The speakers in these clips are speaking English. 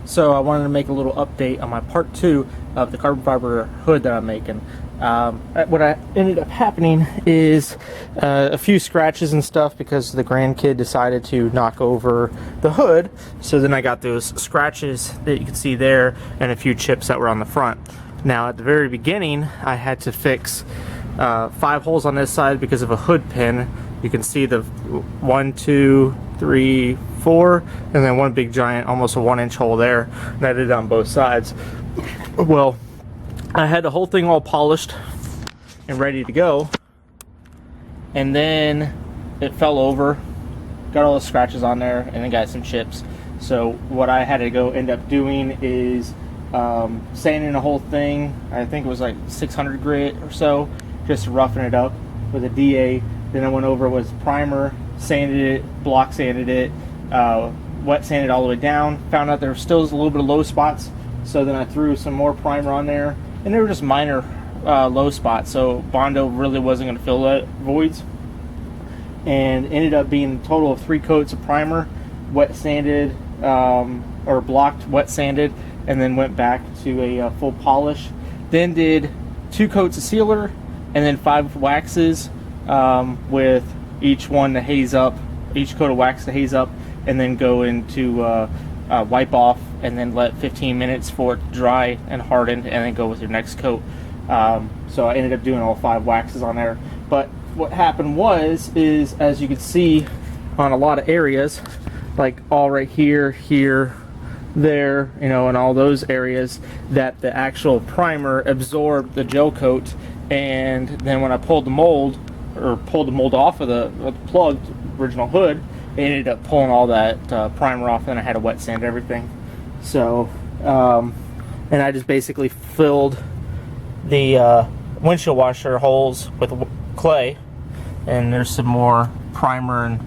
So I wanted to make a little update on my part 2 of the carbon fiber hood that I'm making. What ended up happening is a few scratches and stuff because the grandkid decided to knock over the hood. So then I got those scratches that you can see there and a few chips that were on the front. Now at the very beginning I had to fix 5 holes on this side because of a hood pin. You can see the 1, 2, 3, 4, and then one big giant, almost a 1-inch hole there. And I did it on both sides. Well, I had the whole thing all polished and ready to go, and then it fell over, got all the scratches on there, and then got some chips. So what I had to go end up doing is sanding the whole thing. I think it was like 600 grit or so, just to roughen it up with a DA. Then I went over with primer, sanded it, block sanded it, wet sanded all the way down. Found out there still was a little bit of low spots, so then I threw some more primer on there, and they were just minor low spots, so Bondo really wasn't going to fill that voids. And ended up being a total of 3 coats of primer, wet sanded, or blocked, wet sanded, and then went back to a full polish. Then did 2 coats of sealer, and then 5 waxes, with each one to haze up, each coat of wax to haze up, and then go into wipe off, and then let 15 minutes for it to dry and harden, and then go with your next coat. So I ended up doing all 5 waxes on there. But what happened is, as you can see on a lot of areas, like all right here, here, there, you know, and all those areas, that the actual primer absorbed the gel coat, and then when I pulled the mold, or pulled the mold off of the plugged original hood, it ended up pulling all that primer off, and I had to wet sand everything. So and I just basically filled the windshield washer holes with clay, and there's some more primer and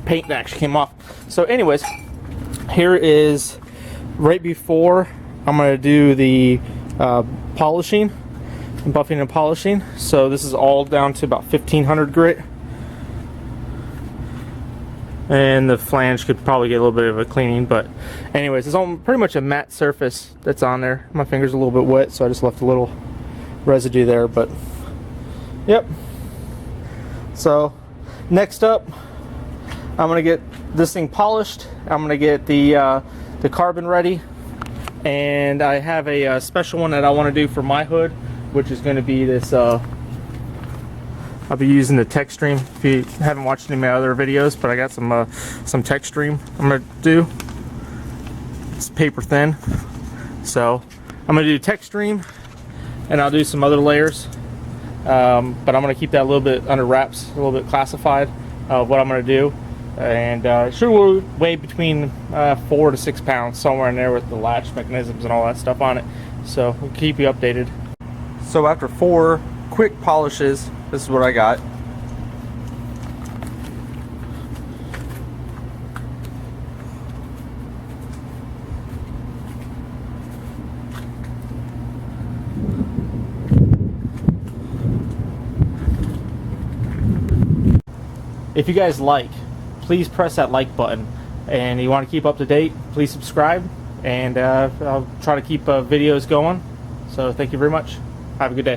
paint that actually came off. So anyways, here is right before I'm going to do the polishing, buffing and polishing. So this is all down to about 1500 grit, and the flange could probably get a little bit of a cleaning, but anyways, it's on pretty much a matte surface that's on there. My finger's a little bit wet, so I just left a little residue there, but yep. So next up, I'm gonna get this thing polished. I'm gonna get the carbon ready, and I have a special one that I want to do for my hood, which is going to be this. I'll be using the tech stream. If you haven't watched any of my other videos, but I got some tech stream I'm gonna do. It's paper thin, so I'm gonna do tech stream, and I'll do some other layers. But I'm gonna keep that a little bit under wraps, a little bit classified of what I'm gonna do, and it should weigh between 4 to 6 pounds, somewhere in there, with the latch mechanisms and all that stuff on it. So we'll keep you updated. So after 4 quick polishes, this is what I got. If you guys like, please press that like button, and you want to keep up to date, please subscribe, and I'll try to keep videos going. So thank you very much. Have a good day.